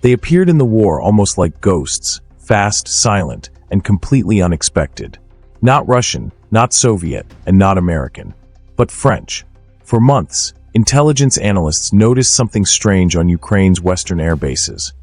They appeared in the war almost like ghosts, fast, silent, and completely unexpected. Not Russian, not Soviet, and not American, but French. For months, intelligence analysts noticed something strange on Ukraine's western air bases.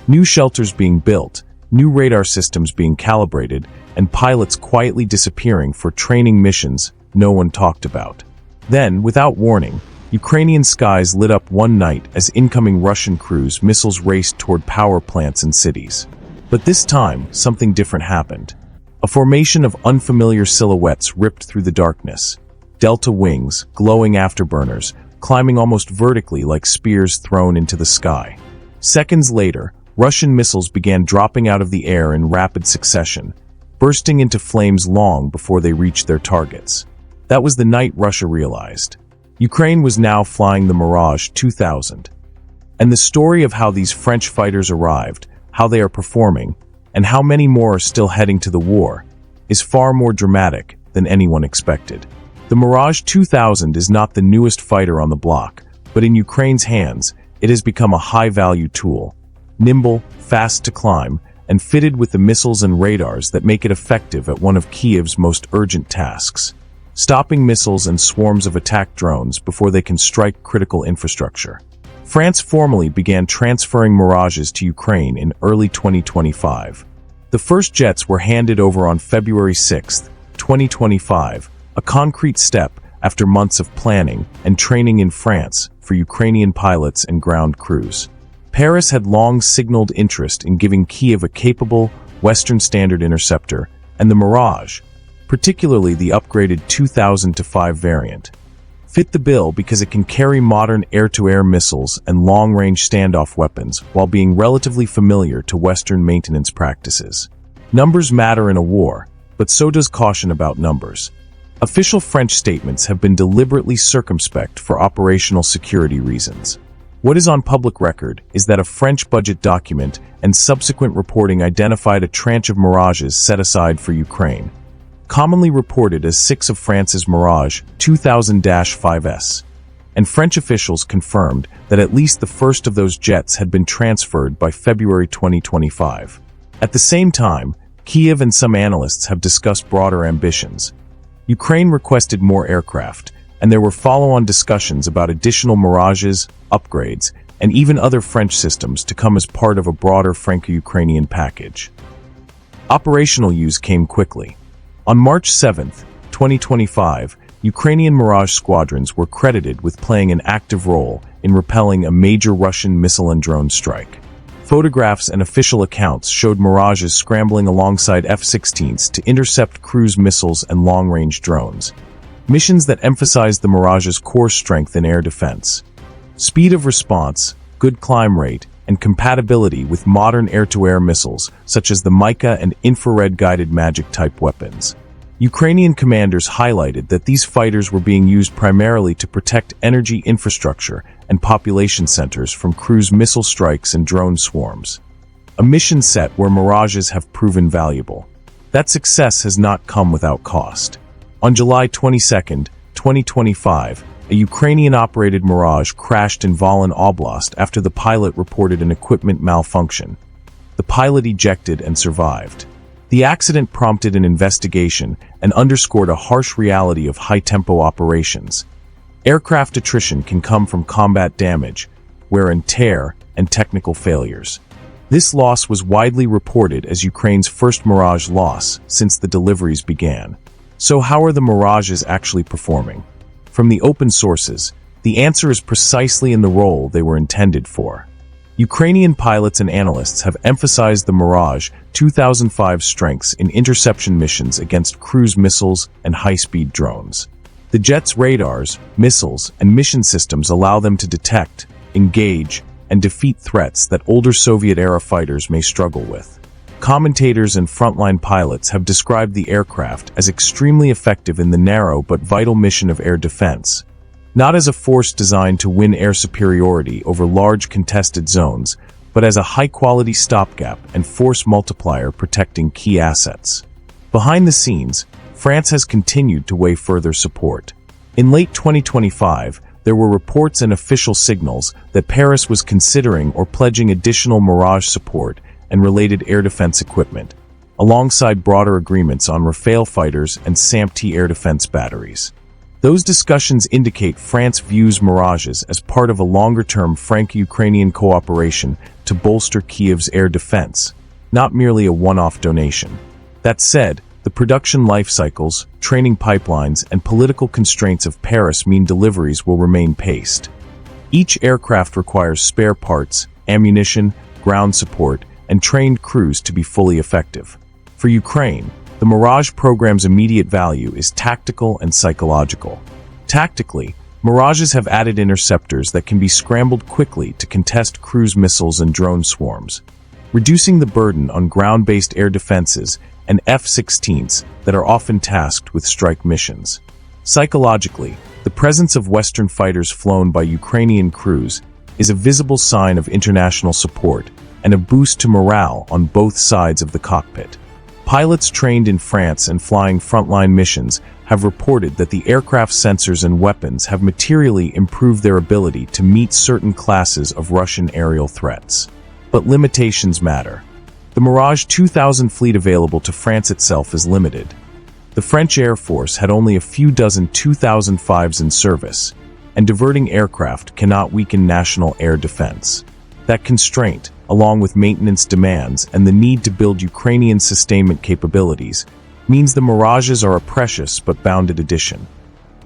New shelters being built, new radar systems being calibrated, and pilots quietly disappearing for training missions no one talked about. Then, without warning, Ukrainian skies lit up one night as incoming Russian cruise missiles raced toward power plants and cities. But this time, something different happened. A formation of unfamiliar silhouettes ripped through the darkness. Delta wings, glowing afterburners, climbing almost vertically like spears thrown into the sky. Seconds later, Russian missiles began dropping out of the air in rapid succession, bursting into flames long before they reached their targets. That was the night Russia realized. Ukraine was now flying the Mirage 2000. And the story of how these French fighters arrived, how they are performing, and how many more are still heading to the war, is far more dramatic than anyone expected. The Mirage 2000 is not the newest fighter on the block, but in Ukraine's hands, it has become a high-value tool. Nimble, fast to climb, and fitted with the missiles and radars that make it effective at one of Kiev's most urgent tasks: stopping missiles and swarms of attack drones before they can strike critical infrastructure. France formally began transferring Mirages to Ukraine in early 2025. The first jets were handed over on February 6, 2025, a concrete step after months of planning and training in France for Ukrainian pilots and ground crews. Paris had long signaled interest in giving Kiev a capable, Western standard interceptor, and the Mirage, particularly the upgraded 2000-5 variant, fit the bill because it can carry modern air-to-air missiles and long-range standoff weapons while being relatively familiar to Western maintenance practices. Numbers matter in a war, but so does caution about numbers. Official French statements have been deliberately circumspect for operational security reasons. What is on public record is that a French budget document and subsequent reporting identified a tranche of Mirages set aside for Ukraine, commonly reported as 6 of France's Mirage 2000-5S, and French officials confirmed that at least the first of those jets had been transferred by February 2025. At the same time, Kiev and some analysts have discussed broader ambitions. Ukraine requested more aircraft, and there were follow-on discussions about additional Mirages, upgrades, and even other French systems to come as part of a broader Franco-Ukrainian package. Operational use came quickly. On March 7, 2025, Ukrainian Mirage squadrons were credited with playing an active role in repelling a major Russian missile and drone strike. Photographs and official accounts showed Mirages scrambling alongside F-16s to intercept cruise missiles and long-range drones, missions that emphasized the Mirage's core strength in air defense. Speed of response, good climb rate, and compatibility with modern air-to-air missiles such as the Mica and infrared-guided Magic-type weapons. Ukrainian commanders highlighted that these fighters were being used primarily to protect energy infrastructure and population centers from cruise missile strikes and drone swarms. A mission set where Mirages have proven valuable. That success has not come without cost. On July 22, 2025, a Ukrainian-operated Mirage crashed in Volyn Oblast after the pilot reported an equipment malfunction. The pilot ejected and survived. The accident prompted an investigation and underscored a harsh reality of high-tempo operations. Aircraft attrition can come from combat damage, wear and tear, and technical failures. This loss was widely reported as Ukraine's first Mirage loss since the deliveries began. So how are the Mirages actually performing? From the open sources, the answer is precisely in the role they were intended for. Ukrainian pilots and analysts have emphasized the Mirage 2005 strengths in interception missions against cruise missiles and high-speed drones. The jet's radars, missiles, and mission systems allow them to detect, engage, and defeat threats that older Soviet-era fighters may struggle with. Commentators and frontline pilots have described the aircraft as extremely effective in the narrow but vital mission of air defense, not as a force designed to win air superiority over large contested zones, but as a high-quality stopgap and force multiplier protecting key assets. Behind the scenes, France has continued to weigh further support. In late 2025, there were reports and official signals that Paris was considering or pledging additional Mirage support and related air defense equipment, alongside broader agreements on Rafale fighters and SAMP-T air defense batteries. Those discussions indicate France views Mirages as part of a longer-term Franco-Ukrainian cooperation to bolster Kiev's air defense, not merely a one-off donation. That said, the production life cycles, training pipelines, and political constraints of Paris mean deliveries will remain paced. Each aircraft requires spare parts, ammunition, ground support, and trained crews to be fully effective. For Ukraine, the Mirage program's immediate value is tactical and psychological. Tactically, Mirages have added interceptors that can be scrambled quickly to contest cruise missiles and drone swarms, reducing the burden on ground-based air defenses and F-16s that are often tasked with strike missions. Psychologically, the presence of Western fighters flown by Ukrainian crews is a visible sign of international support and a boost to morale on both sides of the cockpit. Pilots trained in France and flying frontline missions have reported that the aircraft's sensors and weapons have materially improved their ability to meet certain classes of Russian aerial threats. But limitations matter. The Mirage 2000 fleet available to France itself is limited. The French Air Force had only a few dozen 2005s in service, and diverting aircraft cannot weaken national air defense. That constraint, along with maintenance demands and the need to build Ukrainian sustainment capabilities, means the Mirages are a precious but bounded addition.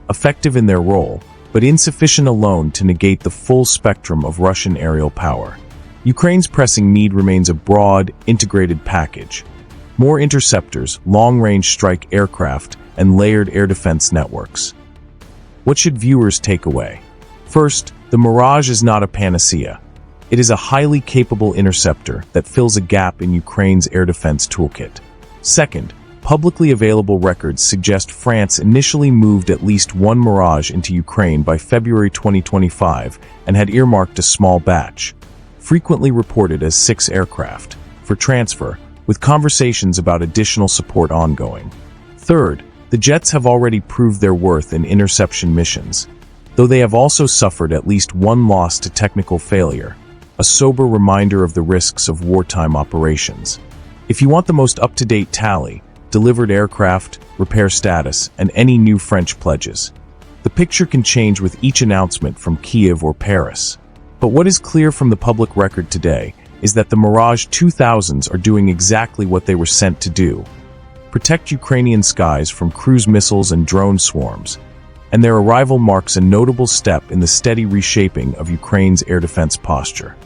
Effective in their role, but insufficient alone to negate the full spectrum of Russian aerial power. Ukraine's pressing need remains a broad, integrated package. More interceptors, long-range strike aircraft, and layered air defense networks. What should viewers take away? First, the Mirage is not a panacea. It is a highly capable interceptor that fills a gap in Ukraine's air defense toolkit. Second, publicly available records suggest France initially moved at least one Mirage into Ukraine by February 2025 and had earmarked a small batch, frequently reported as 6 aircraft, for transfer, with conversations about additional support ongoing. Third, the jets have already proved their worth in interception missions, though they have also suffered at least one loss to technical failure, a sober reminder of the risks of wartime operations. If you want the most up-to-date tally, delivered aircraft, repair status, and any new French pledges, the picture can change with each announcement from Kiev or Paris. But what is clear from the public record today is that the Mirage 2000s are doing exactly what they were sent to do: protect Ukrainian skies from cruise missiles and drone swarms, and their arrival marks a notable step in the steady reshaping of Ukraine's air defense posture.